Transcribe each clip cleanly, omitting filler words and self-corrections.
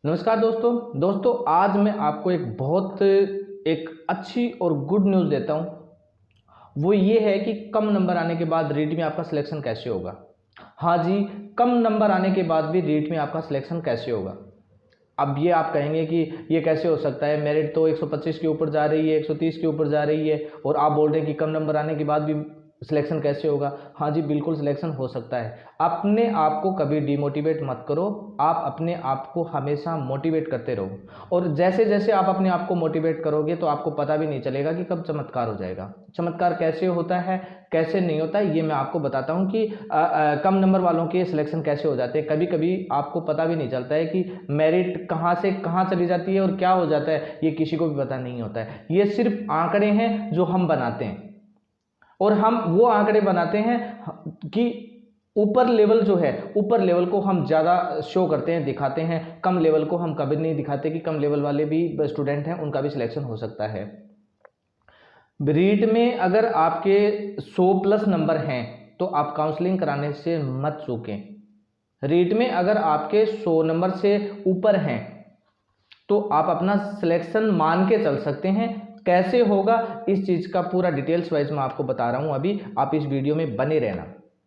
नमस्कार दोस्तों आज मैं आपको एक अच्छी और गुड न्यूज़ देता हूँ। वो ये है कि कम नंबर आने के बाद रीट में आपका सिलेक्शन कैसे होगा। हाँ जी, कम नंबर आने के बाद भी रीट में आपका सिलेक्शन कैसे होगा। अब ये आप कहेंगे कि ये कैसे हो सकता है, मेरिट तो 125 के ऊपर जा रही है, 130 के ऊपर जा रही है और आप बोल रहे हैं कि कम नंबर आने के बाद भी सिलेक्शन कैसे होगा। हाँ जी, बिल्कुल सिलेक्शन हो सकता है। अपने आप को कभी डिमोटिवेट मत करो, आप अपने आप को हमेशा मोटिवेट करते रहो और जैसे जैसे आप अपने आप को मोटिवेट करोगे तो आपको पता भी नहीं चलेगा कि कब चमत्कार हो जाएगा। चमत्कार कैसे होता है, कैसे नहीं होता है, ये मैं आपको बताता हूँ कि कम नंबर वालों के सिलेक्शन कैसे हो जाते हैं। कभी कभी आपको पता भी नहीं चलता है कि मेरिट कहाँ से कहाँ चली जाती है और क्या हो जाता है, ये किसी को भी पता नहीं होता है। ये सिर्फ आंकड़े हैं जो हम बनाते हैं और हम वो आंकड़े बनाते हैं कि ऊपर लेवल जो है, ऊपर लेवल को हम ज़्यादा शो करते हैं, दिखाते हैं। कम लेवल को हम कभी नहीं दिखाते कि कम लेवल वाले भी स्टूडेंट हैं, उनका भी सिलेक्शन हो सकता है। रीट में अगर आपके 100 प्लस नंबर हैं तो आप काउंसलिंग कराने से मत चूकें। रीट में अगर आपके 100 नंबर से ऊपर हैं तो आप अपना सिलेक्शन मान के चल सकते हैं। कैसे होगा इस चीज़ का पूरा डिटेल्स वाइज मैं आपको बता रहा हूं। अभी आप इस वीडियो में बने रहना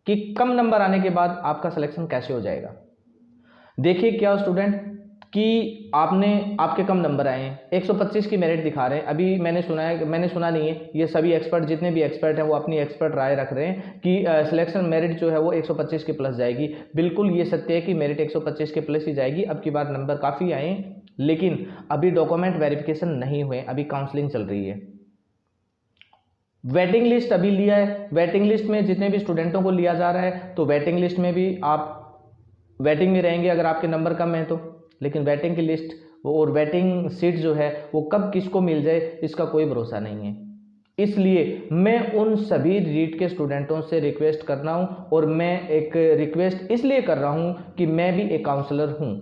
कि कम नंबर आने के बाद आपका सिलेक्शन कैसे हो जाएगा। देखिए क्या स्टूडेंट कि आपके कम नंबर आए हैं, 125 की मेरिट दिखा रहे हैं। अभी मैंने सुना नहीं है, ये सभी एक्सपर्ट, जितने भी एक्सपर्ट हैं वो अपनी एक्सपर्ट राय रख रहे हैं कि सिलेक्शन मेरिट जो है वो 125 के प्लस जाएगी। बिल्कुल ये सत्य है कि मेरिट 125 के प्लस ही जाएगी। अब की बार नंबर काफ़ी आए, लेकिन अभी डॉक्यूमेंट वेरिफिकेशन नहीं हुए, अभी काउंसलिंग चल रही है। वेटिंग लिस्ट अभी लिया है, वेटिंग लिस्ट में जितने भी स्टूडेंटों को लिया जा रहा है तो वेटिंग लिस्ट में भी आप वेटिंग में रहेंगे अगर आपके नंबर कम है तो। लेकिन वेटिंग की लिस्ट और वेटिंग सीट जो है वो कब किसको मिल जाए इसका कोई भरोसा नहीं है। इसलिए मैं उन सभी रीट के स्टूडेंटों से रिक्वेस्ट कर रहा हूँ और मैं एक रिक्वेस्ट इसलिए कर रहा हूँ कि मैं भी एक काउंसलर हूँ।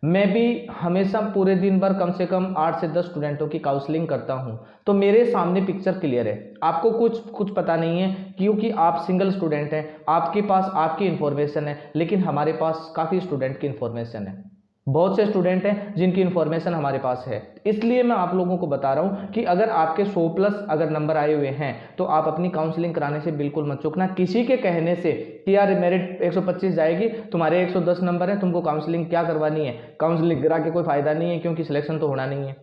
मैं भी हमेशा पूरे दिन भर कम से कम 8 से 10 स्टूडेंटों की काउंसलिंग करता हूं, तो मेरे सामने पिक्चर क्लियर है। आपको कुछ पता नहीं है क्योंकि आप सिंगल स्टूडेंट हैं, आपके पास आपकी इन्फॉर्मेशन है, लेकिन हमारे पास काफ़ी स्टूडेंट की इन्फॉर्मेशन है। बहुत से स्टूडेंट हैं जिनकी इन्फॉर्मेशन हमारे पास है। इसलिए मैं आप लोगों को बता रहा हूं कि अगर आपके 100 प्लस अगर नंबर आए हुए हैं तो आप अपनी काउंसलिंग कराने से बिल्कुल मत चूकना। किसी के कहने से कि यार मेरिट 125 जाएगी, तुम्हारे 110 नंबर है, तुमको काउंसलिंग क्या करवानी है, काउंसलिंग करा के कोई फायदा नहीं है क्योंकि सिलेक्शन तो होना नहीं है।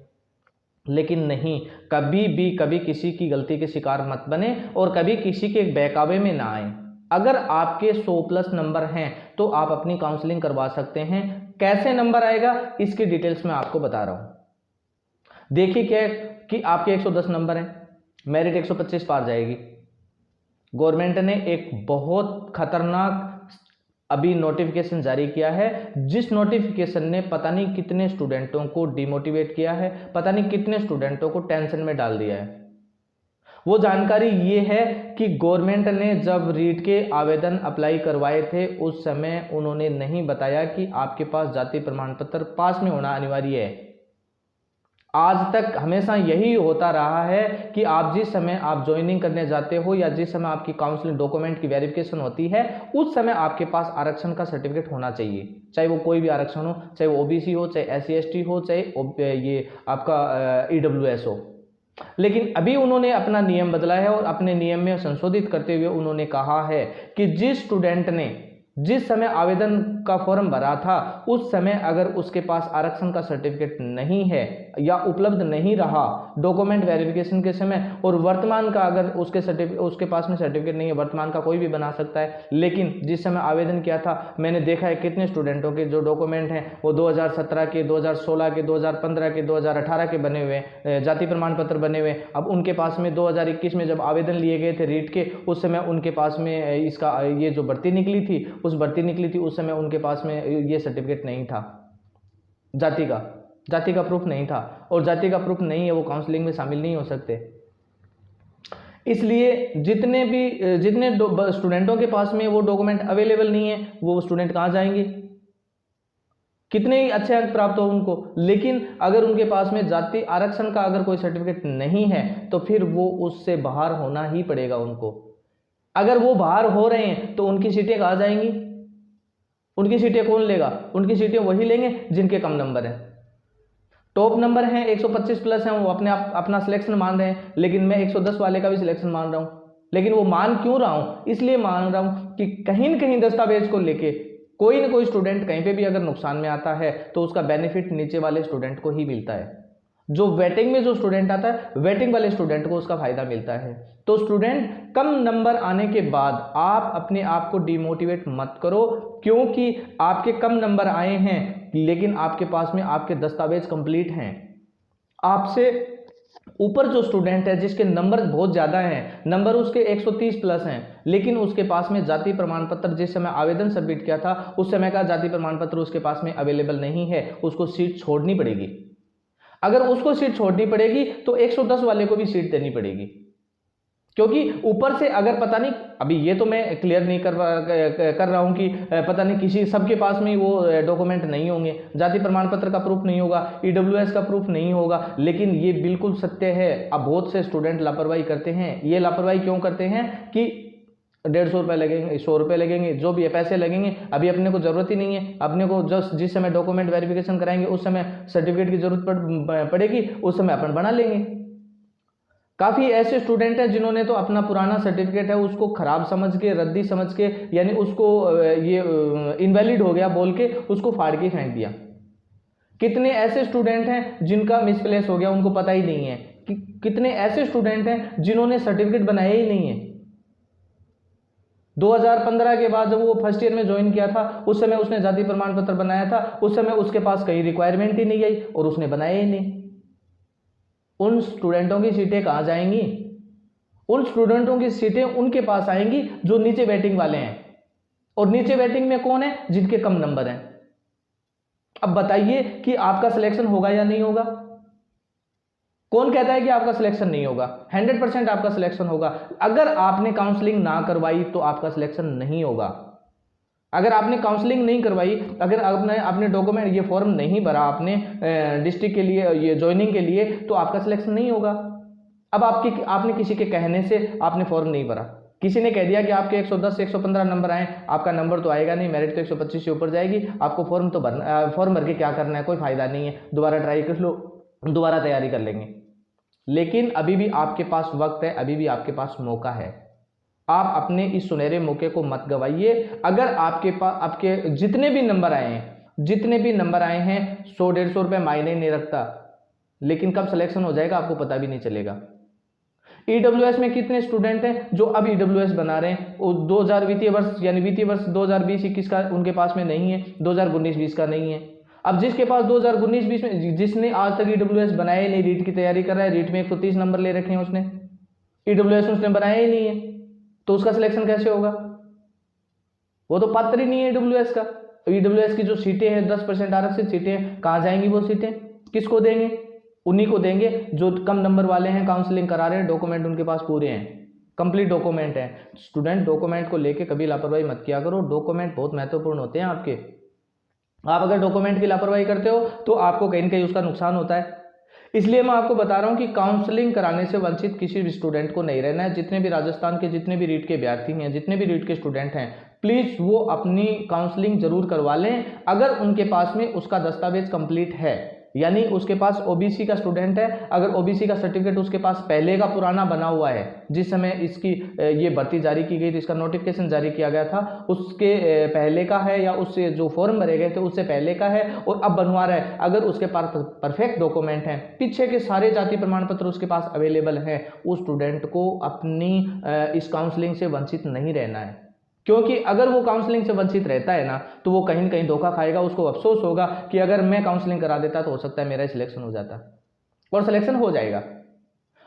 लेकिन नहीं, कभी किसी की गलती के शिकार मत बने और कभी किसी के बहकावे में ना आए। अगर आपके 100 प्लस नंबर हैं तो आप अपनी काउंसलिंग करवा सकते हैं। कैसे नंबर आएगा इसकी डिटेल्स मैं आपको बता रहा हूं। देखिए क्या कि आपके 110 नंबर हैं, मेरिट 125 पार जाएगी। गवर्नमेंट ने एक बहुत खतरनाक अभी नोटिफिकेशन जारी किया है, जिस नोटिफिकेशन ने पता नहीं कितने स्टूडेंटों को डिमोटिवेट किया है, पता नहीं कितने स्टूडेंटों को टेंशन में डाल दिया है। वो जानकारी ये है कि गवर्नमेंट ने जब रीट के आवेदन अप्लाई करवाए थे उस समय उन्होंने नहीं बताया कि आपके पास जाति प्रमाण पत्र पास में होना अनिवार्य है। आज तक हमेशा यही होता रहा है कि आप जिस समय आप ज्वाइनिंग करने जाते हो या जिस समय आपकी काउंसलिंग डॉक्यूमेंट की वेरिफिकेशन होती है उस समय आपके पास आरक्षण का सर्टिफिकेट होना चाहिए, चाहे वो कोई भी आरक्षण हो, चाहे वो ओबीसी हो, चाहे SC ST हो, चाहे ये आपका EWS हो। लेकिन अभी उन्होंने अपना नियम बदला है और अपने नियम में संशोधित करते हुए उन्होंने कहा है कि जिस स्टूडेंट ने जिस समय आवेदन का फॉर्म भरा था उस समय अगर उसके पास आरक्षण का सर्टिफिकेट नहीं है या उपलब्ध नहीं रहा डॉक्यूमेंट वेरिफिकेशन के समय, और वर्तमान का अगर उसके पास में सर्टिफिकेट नहीं है, वर्तमान का कोई भी बना सकता है, लेकिन जिस समय आवेदन किया था मैंने देखा है कितने स्टूडेंटों के जो डॉक्यूमेंट हैं वो 2017 के, 2016 के, 2015 के, 2018 के बने हुए, जाति प्रमाण पत्र बने हुए। अब उनके पास में 2021 में जब आवेदन लिए गए थे रीट के, उस समय उनके पास में इसका ये जो भर्ती निकली थी उस समय उनके पास में ये सर्टिफिकेट नहीं था, जाति का प्रूफ नहीं था, और जाति का प्रूफ नहीं है वो काउंसलिंग में शामिल नहीं हो सकते। इसलिए जितने स्टूडेंटों के पास में वो डॉक्यूमेंट अवेलेबल नहीं है वो स्टूडेंट कहाँ जाएंगे, कितने ही अच्छे अंक प्राप्त हो उनको, लेकिन अगर उनके पास में जाति आरक्षण का अगर कोई सर्टिफिकेट नहीं है तो फिर वो उससे बाहर होना ही पड़ेगा उनको। अगर वो बाहर हो रहे हैं तो उनकी सीटें कहाँ जाएंगी, उनकी सीटें कौन लेगा? उनकी सीटें वही लेंगे जिनके कम नंबर हैं। टॉप नंबर हैं 125 प्लस हैं, वो अपने आप अपना सिलेक्शन मान रहे हैं, लेकिन मैं 110 वाले का भी सिलेक्शन मान रहा हूँ। लेकिन वो मान क्यों रहा हूँ? इसलिए मान रहा हूँ कि कहीं न कहीं दस्तावेज को लेके कोई ना कोई स्टूडेंट कहीं पे भी अगर नुकसान में आता है तो उसका बेनिफिट नीचे वाले स्टूडेंट को ही मिलता है। जो वेटिंग में जो स्टूडेंट आता है, वेटिंग वाले स्टूडेंट को उसका फायदा मिलता है। तो स्टूडेंट, कम नंबर आने के बाद आप अपने आप को डिमोटिवेट मत करो, क्योंकि आपके कम नंबर आए हैं लेकिन आपके पास में आपके दस्तावेज कंप्लीट हैं। आपसे ऊपर जो स्टूडेंट है जिसके नंबर बहुत ज़्यादा हैं, नंबर उसके 130 प्लस हैं, लेकिन उसके पास में जाति प्रमाण पत्र, जिस समय आवेदन सबमिट किया था उस समय का जाति प्रमाण पत्र उसके पास में अवेलेबल नहीं है, उसको सीट छोड़नी पड़ेगी। अगर उसको सीट छोड़नी पड़ेगी तो 110 वाले को भी सीट देनी पड़ेगी, क्योंकि ऊपर से अगर पता नहीं, अभी ये तो मैं क्लियर नहीं कर रहा हूं कि पता नहीं किसी सबके पास में वो डॉक्यूमेंट नहीं होंगे, जाति प्रमाण पत्र का प्रूफ नहीं होगा, ईडब्ल्यूएस का प्रूफ नहीं होगा, लेकिन ये बिल्कुल सत्य है। अब बहुत से स्टूडेंट लापरवाही करते हैं। ये लापरवाही क्यों करते हैं कि 150 रुपये लगेंगे, 100 रुपये लगेंगे, जो भी पैसे लगेंगे, अभी अपने को जरूरत ही नहीं है। अपने को जिस समय डॉक्यूमेंट वेरिफिकेशन कराएंगे उस समय सर्टिफिकेट की जरूरत पड़ेगी, उस समय अपन बना लेंगे। काफ़ी ऐसे स्टूडेंट हैं जिन्होंने तो अपना पुराना सर्टिफिकेट है उसको खराब समझ के, रद्दी समझ के, यानी उसको ये इनवैलिड हो गया बोल के उसको फाड़ के फेंक दिया। कितने ऐसे स्टूडेंट हैं जिनका मिसप्लेस हो गया, उनको पता ही नहीं है। कितने ऐसे स्टूडेंट हैं जिन्होंने सर्टिफिकेट बनाया ही नहीं है। 2015 के बाद जब वो फर्स्ट ईयर में ज्वाइन किया था उस समय उसने जाति प्रमाण पत्र बनाया था, उस समय उसके पास कहीं रिक्वायरमेंट ही नहीं आई और उसने बनाया ही नहीं। उन स्टूडेंटों की सीटें कहाँ जाएंगी? उन स्टूडेंटों की सीटें उनके पास आएंगी जो नीचे वेटिंग वाले हैं, और नीचे वेटिंग में कौन है? जिनके कम नंबर हैं। अब बताइए कि आपका सिलेक्शन होगा या नहीं होगा? कौन कहता है कि आपका सिलेक्शन नहीं होगा? 100% आपका सिलेक्शन होगा। अगर आपने काउंसलिंग ना करवाई तो आपका सिलेक्शन नहीं होगा। अगर आपने काउंसलिंग नहीं करवाई, अगर आपने डॉक्यूमेंट ये फॉर्म नहीं भरा आपने डिस्ट्रिक्ट के लिए, ये ज्वाइनिंग के लिए, तो आपका सिलेक्शन नहीं होगा। अब आपने किसी के कहने से आपने फॉर्म नहीं भरा, किसी ने कह दिया कि आपके 110 से 115 नंबर आए, आपका नंबर तो आएगा नहीं, मेरिट तो 125 से ऊपर जाएगी, आपको फॉर्म तो भरना, फॉर्म भर के क्या करना है, कोई फायदा नहीं है, दोबारा ट्राई कर लो, दोबारा तैयारी कर लेंगे। लेकिन अभी भी आपके पास वक्त है, अभी भी आपके पास मौका है। आप अपने इस सुनहरे मौके को मत गवाइए। अगर आपके पास आपके जितने भी नंबर आए हैं, जितने भी नंबर आए हैं, 100-150 रुपये मायने नहीं रखता, लेकिन कब सिलेक्शन हो जाएगा आपको पता भी नहीं चलेगा। ईडब्ल्यूएस में कितने स्टूडेंट हैं जो अब ईडब्ल्यूएस बना रहे हैं? 2000 वित्तीय वर्ष यानी वित्तीय वर्ष 2020-21 का उनके पास में नहीं है, 2019-20 का नहीं है। अब जिसके पास 2019-20 में, जिसने आज तक ईडब्ल्यूएस बनाया ही नहीं, रीट की तैयारी कर रहा है, रीट में 130 नंबर ले रखे हैं उसने, ईडब्ल्यूएस उसने बनाया ही नहीं है, तो उसका सिलेक्शन कैसे होगा? वो तो पात्र ही नहीं है ईडब्ल्यूएस का। ईडब्ल्यूएस की जो सीटें हैं 10% आरक्षित सीटें हैं, कहाँ जाएंगी वो सीटें? किसको देंगे? उन्हीं को देंगे जो कम नंबर वाले हैं, काउंसलिंग करा रहे हैं, डॉक्यूमेंट उनके पास पूरे हैं, कंप्लीट डॉक्यूमेंट है। स्टूडेंट, डॉक्यूमेंट को लेके कभी लापरवाही मत किया करो। डॉक्यूमेंट बहुत महत्वपूर्ण होते हैं आपके। आप अगर डॉक्यूमेंट की लापरवाही करते हो तो आपको कहीं ना कहीं उसका नुकसान होता है। इसलिए मैं आपको बता रहा हूं कि काउंसलिंग कराने से वंचित किसी भी स्टूडेंट को नहीं रहना है। जितने भी राजस्थान के, जितने भी रीट के अभ्यर्थी हैं, जितने भी रीट के स्टूडेंट हैं, प्लीज वो अपनी काउंसलिंग जरूर करवा लें। अगर उनके पास में उसका दस्तावेज कंप्लीट है, यानी उसके पास ओबीसी का स्टूडेंट है, अगर ओबीसी का सर्टिफिकेट उसके पास पहले का पुराना बना हुआ है, जिस समय इसकी ये भर्ती जारी की गई थी, इसका नोटिफिकेशन जारी किया गया था, उसके पहले का है, या उससे जो फॉर्म भरे गए थे उससे पहले का है और अब बनवा रहा है, अगर उसके पास परफेक्ट डॉक्यूमेंट हैं, पीछे के सारे जाति प्रमाण पत्र उसके पास अवेलेबल हैं, उस स्टूडेंट को अपनी इस काउंसलिंग से वंचित नहीं रहना है। क्योंकि अगर वो काउंसलिंग से वंचित रहता है ना, तो वो कहीं ना कहीं धोखा खाएगा। उसको अफसोस होगा कि अगर मैं काउंसलिंग करा देता तो हो सकता है मेरा सिलेक्शन हो जाता, और सिलेक्शन हो जाएगा।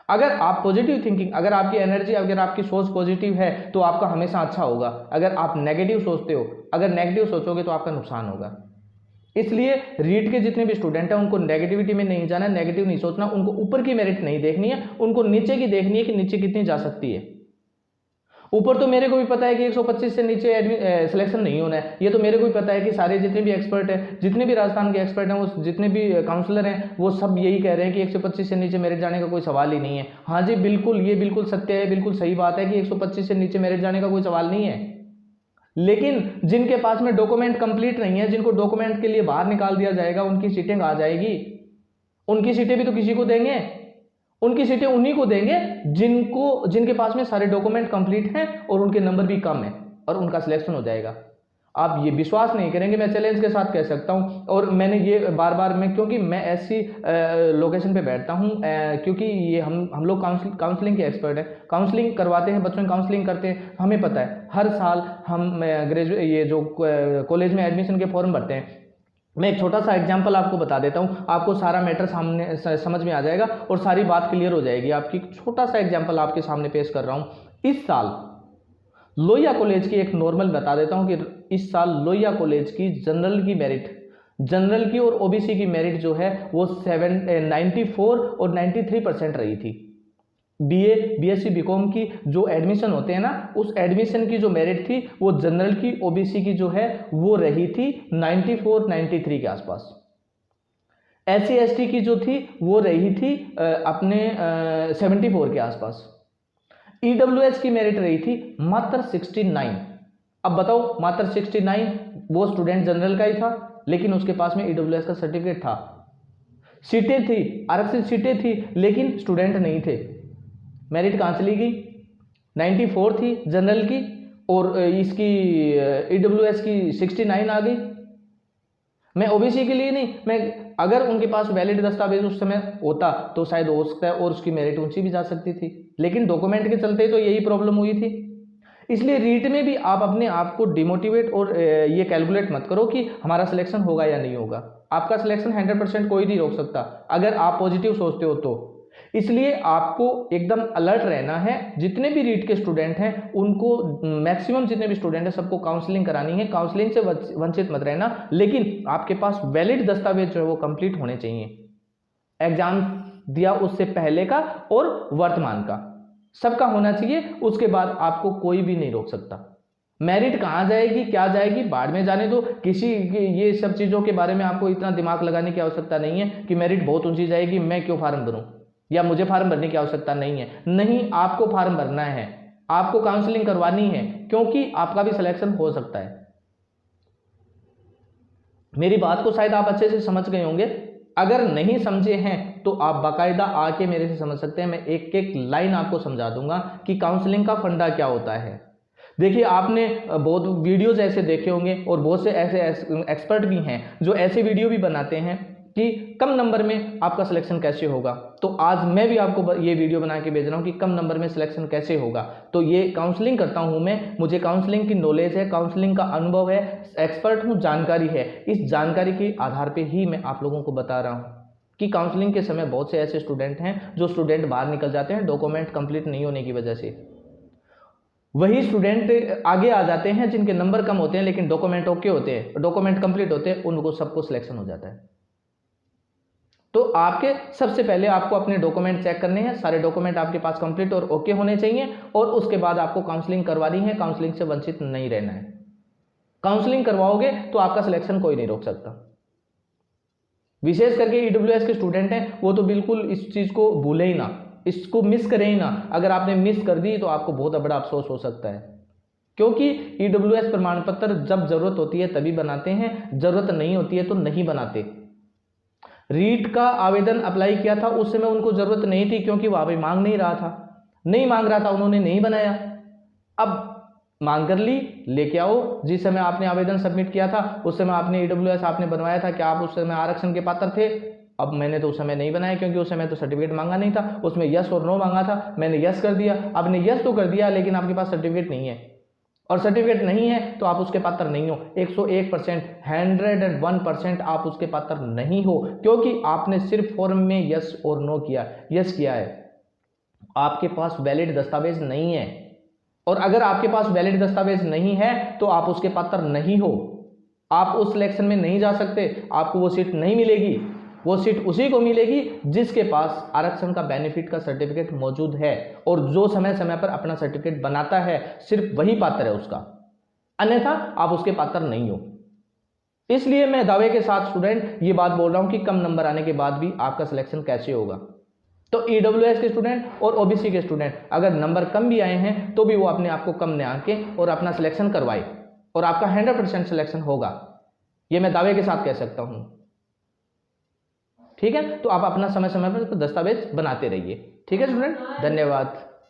अगर आप पॉजिटिव थिंकिंग, अगर आपकी एनर्जी, अगर आपकी सोच पॉजिटिव है तो आपका हमेशा अच्छा होगा। अगर आप नेगेटिव सोचते हो, अगर नेगेटिव सोचोगे तो आपका नुकसान होगा। इसलिए रीट के जितने भी स्टूडेंट हैं उनको नेगेटिविटी में नहीं जाना, नेगेटिव नहीं सोचना, उनको ऊपर की मेरिट नहीं देखनी है, उनको नीचे की देखनी है कि नीचे कितनी जा सकती है। ऊपर तो मेरे को भी पता है कि 125 से नीचे सिलेक्शन नहीं होना है, ये तो मेरे को भी पता है कि सारे जितने भी एक्सपर्ट हैं, जितने भी राजस्थान के एक्सपर्ट हैं, वो जितने भी काउंसलर हैं, वो सब यही कह रहे हैं कि 125 से नीचे मेरिट जाने का कोई सवाल ही नहीं है। हाँ जी, बिल्कुल, ये बिल्कुल सत्य है, बिल्कुल सही बात है कि 125 से नीचे मेरिट जाने का कोई सवाल नहीं है। लेकिन जिनके पास में डॉक्यूमेंट कंप्लीट नहीं है, जिनको डॉक्यूमेंट के लिए बाहर निकाल दिया जाएगा, उनकी सीटें आ जाएगी। उनकी सीटें भी तो किसी को देंगे, उनकी सीटें उन्हीं को देंगे जिनके पास में सारे डॉक्यूमेंट कंप्लीट हैं और उनके नंबर भी कम है, और उनका सिलेक्शन हो जाएगा। आप ये विश्वास नहीं करेंगे, मैं चैलेंज के साथ कह सकता हूं, और मैंने ये बार बार क्योंकि मैं ऐसी लोकेशन पे बैठता हूं, क्योंकि ये हम लोग काउंसलिंग के एक्सपर्ट हैं, काउंसलिंग करवाते हैं, बच्चों की काउंसलिंग करते हैं, हमें पता है हर साल हम ये जो कॉलेज में एडमिशन के फॉर्म भरते हैं। मैं एक छोटा सा एग्जाम्पल आपको बता देता हूं, आपको सारा मैटर सामने समझ में आ जाएगा और सारी बात क्लियर हो जाएगी आपकी। छोटा सा एग्जाम्पल आपके सामने पेश कर रहा हूं। इस साल लोहिया कॉलेज की एक नॉर्मल बता देता हूं कि इस साल लोहिया कॉलेज की जनरल की और ओबीसी की मेरिट जो है वो 94 और 93% रही थी। बीए, बीएससी, बीकॉम की जो एडमिशन होते हैं ना, उस एडमिशन की जो मेरिट थी वो जनरल की, ओबीसी की जो है वो रही थी 94, 93 के आसपास। एससी एसटी की जो थी वो रही थी अपने 74 के आसपास। ईडब्ल्यूएस की मेरिट रही थी मात्र 69। अब बताओ, मात्र 69, वो स्टूडेंट जनरल का ही था लेकिन उसके पास में ईडब्ल्यूएस का सर्टिफिकेट था। सीटें थी, आरक्षित सीटें थी, लेकिन स्टूडेंट नहीं थे। मेरिट कहाँ चली गई? 94 थी जनरल की और इसकी ईडब्ल्यूएस की 69 आ गई। मैं ओबीसी के लिए नहीं, मैं अगर उनके पास वैलिड दस्तावेज उस समय होता तो शायद हो सकता है और उसकी मेरिट ऊंची भी जा सकती थी, लेकिन डॉक्यूमेंट के चलते तो यही प्रॉब्लम हुई थी। इसलिए रीट में भी आप अपने आप को डिमोटिवेट और ये कैलकुलेट मत करो कि हमारा सिलेक्शन होगा या नहीं होगा। आपका सिलेक्शन 100% कोई नहीं रोक सकता अगर आप पॉजिटिव सोचते हो तो। इसलिए आपको एकदम अलर्ट रहना है। जितने भी रीट के स्टूडेंट हैं उनको, मैक्सिमम जितने भी स्टूडेंट हैं सबको काउंसलिंग करानी है। काउंसलिंग से वंचित मत रहना, लेकिन आपके पास वैलिड दस्तावेज जो है वो कंप्लीट होने चाहिए। एग्जाम दिया उससे पहले का और वर्तमान का सबका होना चाहिए। उसके बाद आपको कोई भी नहीं रोक सकता। मेरिट कहाँ जाएगी, क्या जाएगी, बाढ़ में जाने दो। ये सब चीज़ों के बारे में आपको इतना दिमाग लगाने की आवश्यकता नहीं है कि मेरिट बहुत ऊंची जाएगी, मैं क्यों फार्म भरूं, या मुझे फार्म भरने की आवश्यकता नहीं है। नहीं, आपको फार्म भरना है, आपको काउंसलिंग करवानी है, क्योंकि आपका भी सिलेक्शन हो सकता है। मेरी बात को शायद आप अच्छे से समझ गए होंगे। अगर नहीं समझे हैं तो आप बाकायदा आके मेरे से समझ सकते हैं। मैं एक एक लाइन आपको समझा दूंगा कि काउंसलिंग का फंडा क्या होता है। देखिए, आपने बहुत वीडियोज ऐसे देखे होंगे और बहुत से ऐसे एक्सपर्ट भी हैं जो ऐसे वीडियो भी बनाते हैं कि कम नंबर में आपका सिलेक्शन कैसे होगा। तो आज मैं भी आपको ये वीडियो बना के भेज रहा हूँ कि कम नंबर में सिलेक्शन कैसे होगा। तो ये काउंसलिंग करता हूँ मैं, मुझे काउंसलिंग की नॉलेज है, काउंसलिंग का अनुभव है, एक्सपर्ट हूँ, जानकारी है। इस जानकारी के आधार पर ही मैं आप लोगों को बता रहा हूँ कि काउंसलिंग के समय बहुत से ऐसे स्टूडेंट हैं जो स्टूडेंट बाहर निकल जाते हैं डॉक्यूमेंट कंप्लीट नहीं होने की वजह से। वही स्टूडेंट आगे आ जाते हैं जिनके नंबर कम होते हैं लेकिन डॉक्यूमेंट ओके होते हैं, डॉक्यूमेंट कंप्लीट होते हैं, उनको सबको सिलेक्शन हो जाता है। तो आपके सबसे पहले आपको अपने डॉक्यूमेंट चेक करने हैं, सारे डॉक्यूमेंट आपके पास कंप्लीट और ओके होने चाहिए, और उसके बाद आपको काउंसलिंग करवानी है। काउंसलिंग से वंचित नहीं रहना है। काउंसलिंग करवाओगे तो आपका सिलेक्शन कोई नहीं रोक सकता। विशेष करके ईडब्ल्यूएस के स्टूडेंट हैं वो तो बिल्कुल इस चीज को भूले ही ना, इसको मिस करें ही ना। अगर आपने मिस कर दी तो आपको बहुत बड़ा अफसोस हो सकता है, क्योंकि ईडब्ल्यूएस प्रमाण पत्र जब जरूरत होती है तभी बनाते हैं, जरूरत नहीं होती है तो नहीं बनाते। रीट का आवेदन अप्लाई किया था उस समय उनको जरूरत नहीं थी, क्योंकि वहां पे मांग नहीं रहा था, उन्होंने नहीं बनाया। अब मांग कर ली, लेके आओ। जिस समय आपने आवेदन सबमिट किया था उस समय आपने ईडब्ल्यूएस आपने बनवाया था, क्या आप उस समय आरक्षण के पात्र थे? अब मैंने तो उस समय नहीं बनाया, क्योंकि उस समय तो सर्टिफिकेट मांगा नहीं था, उसमें यस और नो मांगा था। मैंने यस कर दिया। आपने यस तो कर दिया लेकिन आपके पास सर्टिफिकेट नहीं है, और सर्टिफिकेट नहीं है तो आप उसके पात्र नहीं हो। 101%, 101% आप उसके पात्र नहीं हो, क्योंकि आपने सिर्फ फॉर्म में यस और नो किया। यस किया है, आपके पास वैलिड दस्तावेज नहीं है, और अगर आपके पास वैलिड दस्तावेज नहीं है तो आप उसके पात्र नहीं हो। आप उस सिलेक्शन में नहीं जा सकते, आपको वो सीट नहीं मिलेगी। वो सीट उसी को मिलेगी जिसके पास आरक्षण का बेनिफिट का सर्टिफिकेट मौजूद है, और जो समय समय पर अपना सर्टिफिकेट बनाता है सिर्फ वही पात्र है उसका, अन्यथा आप उसके पात्र नहीं हो। इसलिए मैं दावे के साथ स्टूडेंट ये बात बोल रहा हूं कि कम नंबर आने के बाद भी आपका सिलेक्शन कैसे होगा। तो ईडब्ल्यूएस के स्टूडेंट और ओबीसी के स्टूडेंट अगर नंबर कम भी आए हैं तो भी वो अपने आप को कम न आंके और अपना सिलेक्शन करवाए। और आपका 100% सिलेक्शन होगा, ये मैं दावे के साथ कह सकता हूँ। ठीक है, तो आप अपना समय समय पर दस्तावेज बनाते रहिए। ठीक है स्टूडेंट, धन्यवाद।